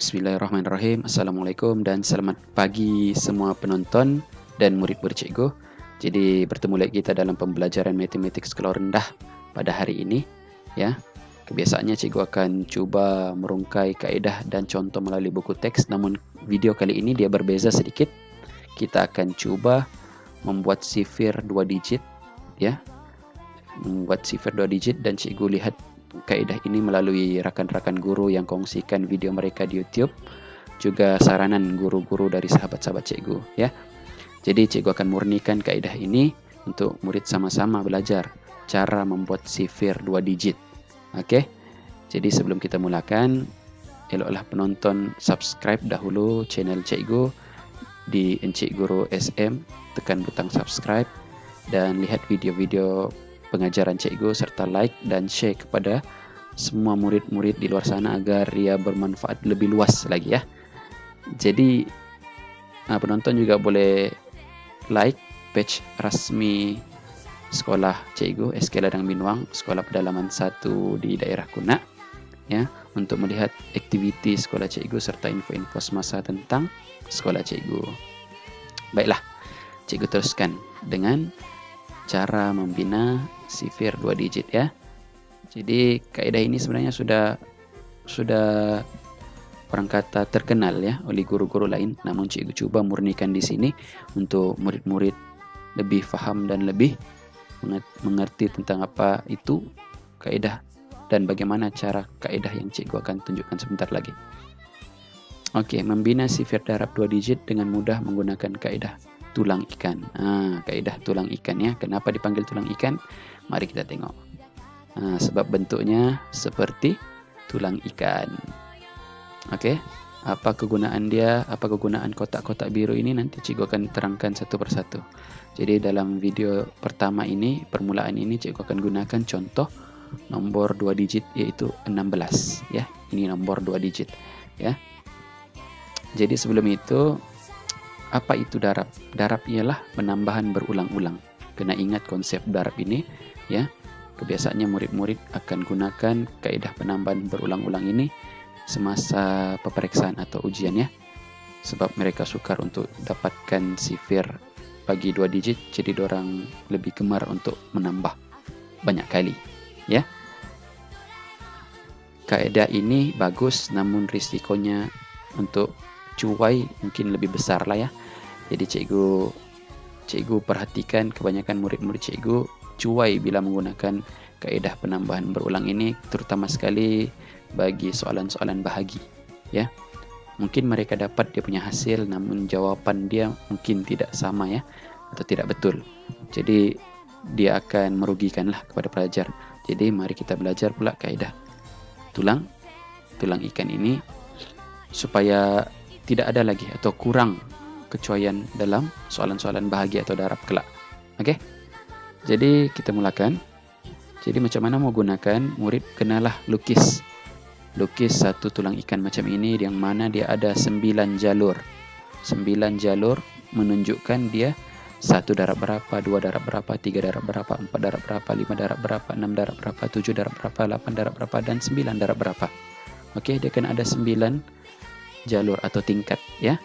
Bismillahirrahmanirrahim. Assalamualaikum dan selamat pagi semua penonton dan murid-murid cikgu. Jadi bertemu lagi kita dalam pembelajaran matematik skala rendah pada hari ini. Ya, kebiasaannya cikgu akan cuba merungkai kaedah dan contoh melalui buku teks. Namun video kali ini dia berbeza sedikit. Kita akan cuba membuat sifir 2 digit, ya, membuat sifir 2 digit dan cikgu lihat kaedah ini melalui rakan-rakan guru yang kongsikan video mereka di YouTube, juga saranan guru-guru dari sahabat-sahabat cikgu, ya. Jadi cikgu akan murnikan kaedah ini untuk murid sama-sama belajar cara membuat sifir 2 digit. Oke. Jadi sebelum kita mulakan, eloklah penonton subscribe dahulu channel cikgu di Encik Guru SM, tekan butang subscribe dan lihat video-video pengajaran cikgu serta like dan share kepada semua murid-murid di luar sana agar ia bermanfaat lebih luas lagi, ya. Jadi penonton juga boleh like page rasmi sekolah cikgu SK Ladang Binuang, sekolah pedalaman 1 di daerah Kunak, ya, untuk melihat aktiviti sekolah cikgu serta info-info semasa tentang sekolah cikgu. Baiklah, cikgu teruskan dengan cara membina sifir 2 digit, ya. Jadi kaedah ini sebenarnya sudah orang kata terkenal, ya, oleh guru-guru lain. Namun cikgu cuba murnikan di sini untuk murid-murid lebih faham dan lebih mengerti tentang apa itu kaedah dan bagaimana cara kaedah yang cikgu akan tunjukkan sebentar lagi. Oke, membina sifir darab 2 digit dengan mudah menggunakan kaedah tulang ikan. Kaedah tulang ikan, ya. Kenapa dipanggil tulang ikan? Mari kita tengok. Sebab bentuknya seperti tulang ikan. Oke, apa kegunaan dia? Apa kegunaan kotak-kotak biru ini? Nanti cikgu akan terangkan satu persatu. Jadi dalam video pertama ini, permulaan ini cikgu akan gunakan contoh nomor 2 digit yaitu 16, ya. Ini nomor 2 digit, ya. Jadi sebelum itu, apa itu darab? Darab ialah penambahan berulang-ulang. Kena ingat konsep darab ini, ya. Kebiasaannya murid-murid akan gunakan kaedah penambahan berulang-ulang ini semasa peperiksaan atau ujian, ya. Sebab mereka sukar untuk dapatkan sifir bagi 2 digit, jadi dorang lebih gemar untuk menambah banyak kali, ya. Kaedah ini bagus, namun risikonya untuk cuai mungkin lebih besar lah, ya. Jadi cikgu perhatikan kebanyakan murid-murid cikgu cuai bila menggunakan kaedah penambahan berulang ini, terutama sekali bagi soalan-soalan bahagi, ya. Mungkin mereka dapat dia punya hasil, namun jawapan dia mungkin tidak sama, ya, atau tidak betul. Jadi dia akan merugikanlah kepada pelajar. Jadi mari kita belajar pula kaedah tulang ikan ini supaya tidak ada lagi atau kurang kecuaian dalam soalan-soalan bahagi atau darab kelak. Oke? Jadi kita mulakan. Jadi macam mana mau gunakan? Murid kenalah lukis satu tulang ikan macam ini, yang mana dia ada 9 jalur. 9 jalur menunjukkan dia 1 darab berapa, 2 darab berapa, 3 darab berapa, 4 darab berapa, 5 darab berapa, 6 darab berapa, 7 darab berapa, 8 darab berapa, dan 9 darab berapa. Oke, dia kena ada 9 jalur atau tingkat, ya.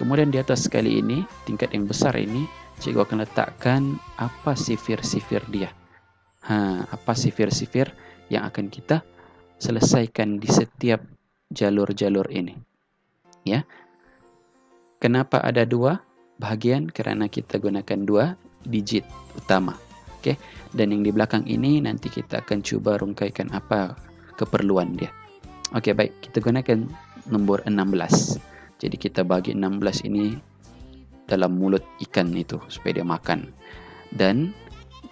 Kemudian di atas sekali ini, tingkat yang besar ini, cikgu akan letakkan apa sifir-sifir dia. Apa sifir-sifir yang akan kita selesaikan di setiap jalur-jalur ini, ya. Kenapa ada 2 bahagian? Kerana kita gunakan 2 digit utama. Oke, dan yang di belakang ini nanti kita akan cuba rungkaikan apa keperluan dia. Oke, baik, kita gunakan nomor 16. Jadi kita bagi 16 ini dalam mulut ikan itu supaya dia makan, dan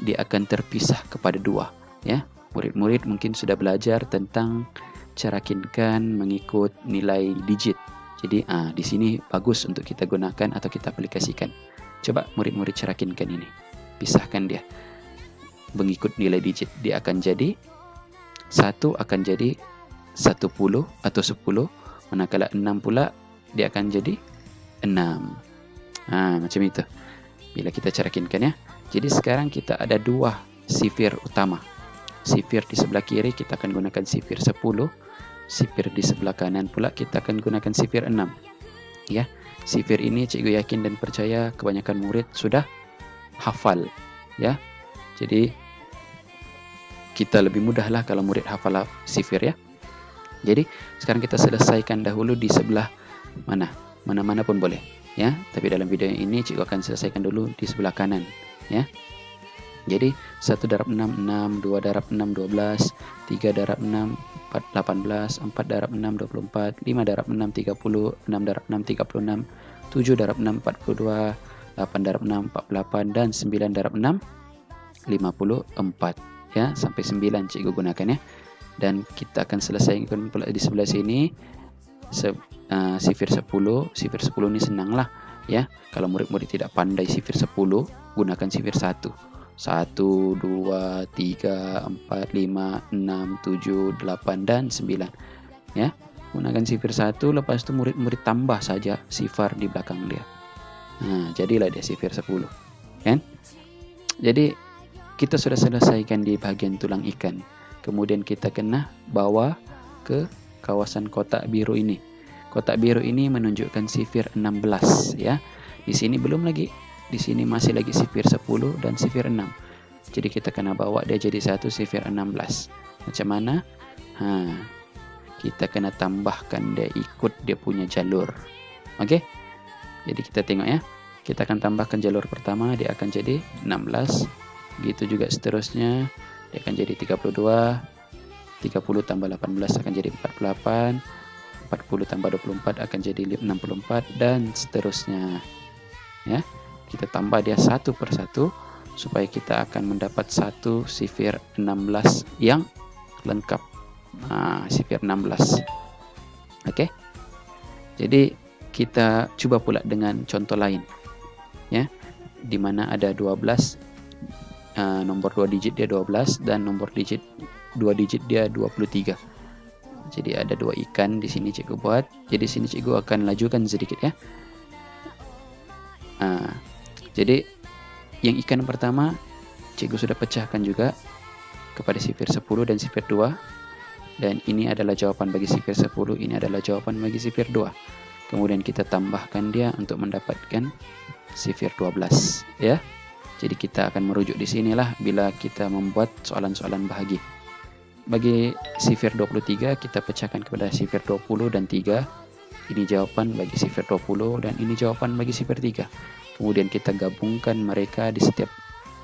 dia akan terpisah kepada 2, ya. Murid-murid mungkin sudah belajar tentang carakinkan mengikut nilai digit. Jadi di sini bagus untuk kita gunakan atau kita aplikasikan. Coba murid-murid carakinkan ini. Pisahkan dia mengikut nilai digit. Dia akan jadi 1 akan jadi 10 atau 10, manakala 6 pula dia akan jadi 6. Macam itu bila kita carakinkan, ya. Jadi sekarang kita ada 2 sifir utama. Sifir di sebelah kiri kita akan gunakan sifir 10. sifir di sebelah kanan pula kita akan gunakan sifir 6. Ya, sifir ini cikgu yakin dan percaya kebanyakan murid sudah hafal. Ya, jadi kita lebih mudah lah kalau murid hafal sifir ya. Jadi sekarang kita selesaikan dahulu di sebelah mana pun boleh ya. Tapi dalam video ini cikgu akan selesaikan dulu di sebelah kanan ya. Jadi 1 darab 6 6, 2 darab 6 12, 3 darab 6 18, 4 darab 6 24, 5 darab 6 30, 6 darab 6 36, 7 darab 6 42, 8 darab 6 48 dan 9 darab 6 54 ya, sampai 9 cikgu gunakan ya. Dan kita akan selesaikan pula di sebelah sini sifir 10. Sifir 10 ini senang lah ya. Kalau murid-murid tidak pandai sifir 10, gunakan sifir 1. 1, 2, 3, 4, 5, 6, 7, 8 dan 9 ya. Gunakan sifir 1, lepas itu murid-murid tambah saja sifar di belakang dia. Nah, jadilah dia sifir 10 kan. Jadi kita sudah selesaikan di bagian tulang ikan. Kemudian kita kena bawa ke kawasan kotak biru ini. Kotak biru ini menunjukkan sifir 16 ya. Di sini belum lagi. Di sini masih lagi sifir 10 dan sifir 6. Jadi kita kena bawa dia jadi satu sifir 16. Macam mana? Kita kena tambahkan dia ikut dia punya jalur. Oke? Jadi kita tengok ya. Kita akan tambahkan jalur pertama, dia akan jadi 16. Begitu juga seterusnya. Dia akan jadi 32, 30 tambah 18 akan jadi 48, 40 tambah 24 akan jadi 64, dan seterusnya. Ya, kita tambah dia satu persatu supaya kita akan mendapat satu sifir 16 yang lengkap. Nah, sifir 16. Oke. Jadi kita coba pula dengan contoh lain. Ya, di mana ada 12. Nomor 2 digit dia 12 dan nomor 2 digit dia 23. Jadi ada 2 ikan di sini cikgu buat. Jadi sini cikgu akan lajukan sedikit ya. Jadi yang ikan pertama cikgu sudah pecahkan juga kepada sifir 10 dan sifir 2. Dan ini adalah jawaban bagi sifir 10, ini adalah jawaban bagi sifir 2. Kemudian kita tambahkan dia untuk mendapatkan sifir 12 ya. Jadi kita akan merujuk di sinilah bila kita membuat soalan-soalan bahagi. Bagi sifir 23 kita pecahkan kepada sifir 20 dan 3. Ini jawaban bagi sifir 20 dan ini jawaban bagi sifir 3. Kemudian kita gabungkan mereka di setiap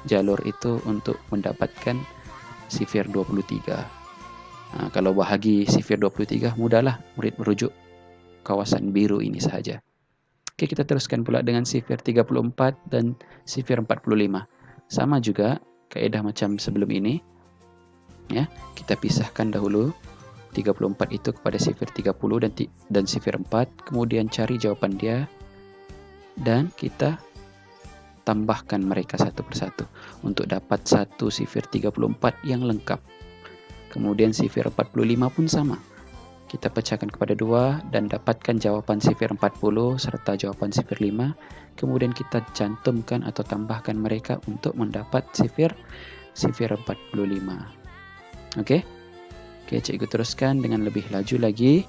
jalur itu untuk mendapatkan sifir 23. Nah, kalau bahagi sifir 23 mudahlah murid merujuk kawasan biru ini saja. Oke, kita teruskan pula dengan sifir 34 dan sifir 45. Sama juga kaidah macam sebelum ini. Ya, kita pisahkan dahulu 34 itu kepada sifir 30 dan sifir 4, kemudian cari jawaban dia dan kita tambahkan mereka satu persatu untuk dapat satu sifir 34 yang lengkap. Kemudian sifir 45 pun sama. Kita pecahkan kepada 2 dan dapatkan jawaban sifir 40 serta jawaban sifir 5. Kemudian kita cantumkan atau tambahkan mereka untuk mendapat sifir 45. Oke, cikgu teruskan dengan lebih laju lagi.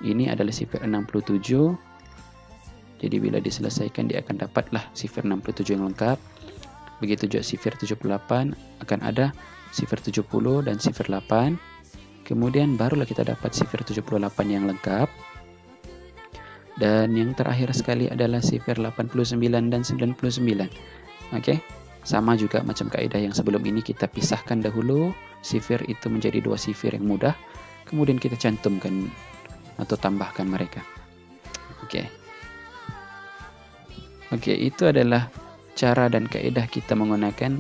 Ini adalah sifir 67. Jadi bila diselesaikan dia akan dapatlah sifir 67 yang lengkap. Begitu juga sifir 78 akan ada sifir 70 dan sifir 8. Kemudian barulah kita dapat sifir 78 yang lengkap. Dan yang terakhir sekali adalah sifir 89 dan 99. Oke, sama juga macam kaidah yang sebelum ini, kita pisahkan dahulu sifir itu menjadi 2 sifir yang mudah. Kemudian kita cantumkan atau tambahkan mereka. Oke, itu adalah cara dan kaidah kita menggunakan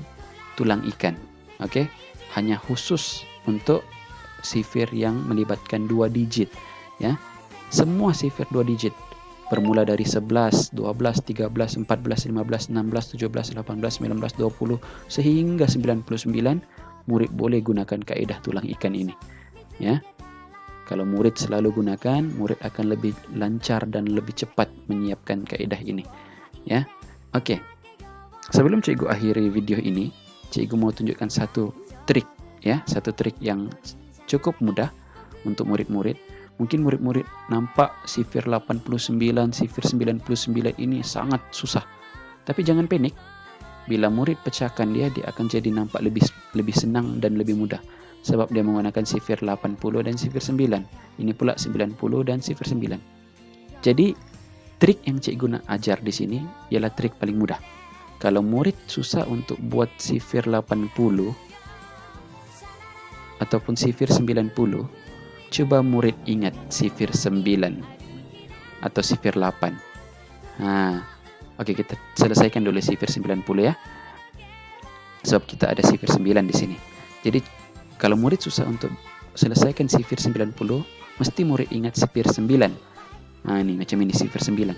tulang ikan. Oke, hanya khusus untuk sifir yang melibatkan 2 digit ya. Semua sifir 2 digit bermula dari 11, 12, 13, 14, 15, 16, 17, 18, 19, 20 sehingga 99 murid boleh gunakan kaidah tulang ikan ini ya. Kalau murid selalu gunakan, murid akan lebih lancar dan lebih cepat menyiapkan kaidah ini ya. Oke. Sebelum cikgu akhiri video ini, cikgu mau tunjukkan satu trik ya, satu trik yang cukup mudah untuk murid-murid. Mungkin murid-murid nampak sifir 89, sifir 99 ini sangat susah. Tapi jangan panik. Bila murid pecahkan dia akan jadi nampak lebih senang dan lebih mudah. Sebab dia menggunakan sifir 80 dan sifir 9. Ini pula 90 dan sifir 9. Jadi, trik yang cikgu nak ajar di sini ialah trik paling mudah. Kalau murid susah untuk buat sifir 80 ataupun sifir 90, coba murid ingat sifir 9 atau sifir 8. Oke, kita selesaikan dulu sifir 90 ya. Sebab kita ada sifir 9 di sini. Jadi, kalau murid susah untuk selesaikan sifir 90, mesti murid ingat sifir 9. Ini macam ini sifir 9.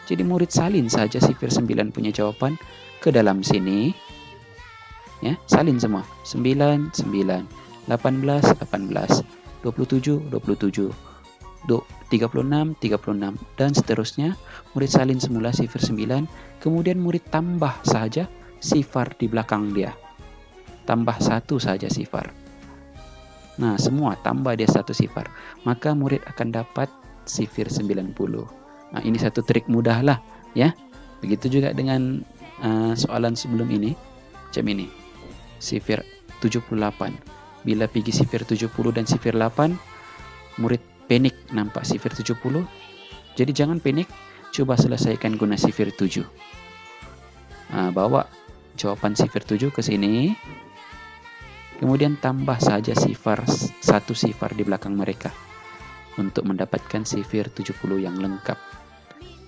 Jadi murid salin saja sifir 9 punya jawapan ke dalam sini. Ya, salin semua. 9, 9, 18, 18, 27, 27, 36, 36, dan seterusnya. Murid salin semula sifir 9, kemudian murid tambah saja sifar di belakang dia. Tambah 1 saja sifar. Nah, semua tambah dia 1 sifar. Maka murid akan dapat sifir 90. Ini satu trik mudah lah ya. Begitu juga dengan soalan sebelum ini. Macam ini. Sifir 78. Bila pergi sifir 70 dan sifir 8, murid panik nampak sifir 70. Jadi jangan panik, coba selesaikan guna sifir 7. Bawa jawapan sifir 7 ke sini. Kemudian tambah saja sifar 1 sifar di belakang mereka untuk mendapatkan sifir 70 yang lengkap.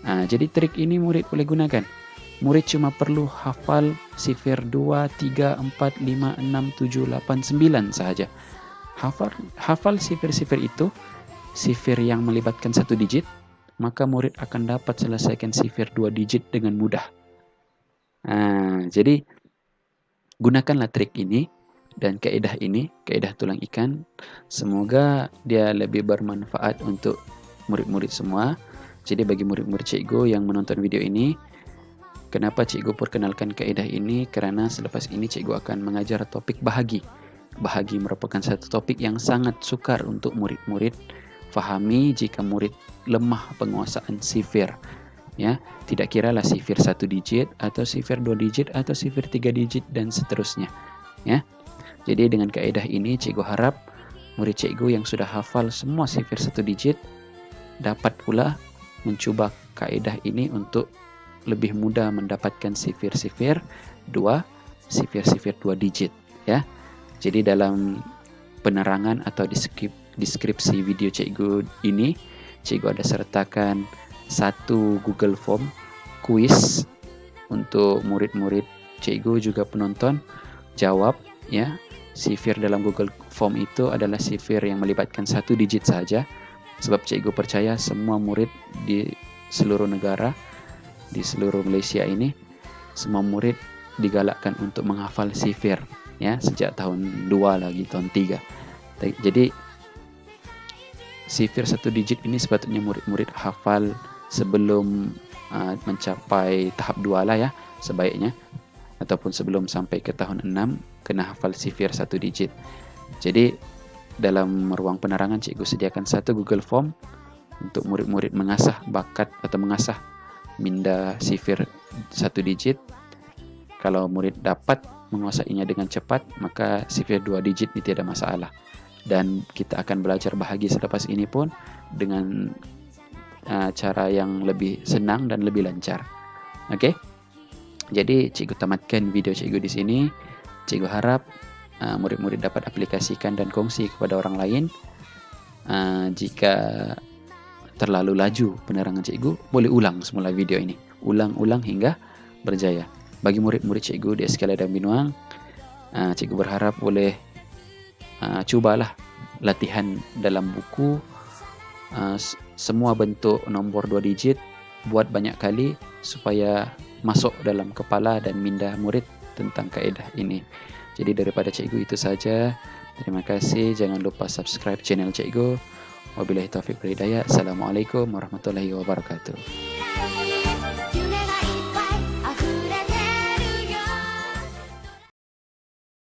Jadi trik ini murid boleh gunakan. Murid cuma perlu hafal sifir 2, 3, 4, 5, 6, 7, 8, 9 sahaja. Hafal sifir-sifir itu, sifir yang melibatkan 1 digit, maka murid akan dapat selesaikan sifir 2 digit dengan mudah. Jadi gunakanlah trik ini dan kaedah ini, kaedah tulang ikan. Semoga dia lebih bermanfaat untuk murid-murid semua. Jadi bagi murid-murid cikgu yang menonton video ini, kenapa cikgu perkenalkan kaedah ini? Kerana selepas ini cikgu akan mengajar topik bahagi. Bahagi merupakan satu topik yang sangat sukar untuk murid-murid fahami jika murid lemah penguasaan sifir. Ya, tidak kiralah sifir 1 digit atau sifir 2 digit atau sifir 3 digit dan seterusnya. Ya. Jadi dengan kaedah ini cikgu harap murid cikgu yang sudah hafal semua sifir 1 digit dapat pula mencuba kaedah ini untuk lebih mudah mendapatkan sifir-sifir 2, sifir-sifir 2 digit ya. Jadi dalam penerangan atau deskripsi video cikgu ini, cikgu ada sertakan 1 Google Form quiz untuk murid-murid cikgu juga penonton jawab ya. Sifir dalam Google Form itu adalah sifir yang melibatkan 1 digit saja. Sebab cikgu percaya semua murid di seluruh negara, di seluruh Malaysia ini, semua murid digalakkan untuk menghafal sifir ya, sejak tahun 2 lagi, tahun 3. Jadi sifir 1 digit ini sepatutnya murid-murid hafal sebelum mencapai tahap 2 lah ya, sebaiknya. Ataupun sebelum sampai ke tahun 6, kena hafal sifir 1 digit. Jadi dalam ruang penerangan cikgu sediakan 1 Google Form untuk murid-murid mengasah bakat atau mengasah minda sifir 1 digit. Kalau murid dapat menguasainya dengan cepat, maka sifir 2 digit ini tidak masalah. Dan kita akan belajar bahagi selepas ini pun dengan cara yang lebih senang dan lebih lancar. Oke? Jadi cikgu tamatkan video cikgu di sini. Cikgu harap murid-murid dapat aplikasikan dan kongsi kepada orang lain. Jika terlalu laju penerangan cikgu, boleh ulang semula video ini. Ulang-ulang hingga berjaya. Bagi murid-murid cikgu di SKL Adam Binuang, cikgu berharap boleh cubalah latihan dalam buku semua bentuk nombor 2 digit, buat banyak kali supaya masuk dalam kepala dan minda murid tentang kaedah ini. Jadi daripada cikgu itu saja. Terima kasih. Jangan lupa subscribe channel cikgu. Wabillahi taufiq wal hidayah. Assalamualaikum warahmatullahi wabarakatuh.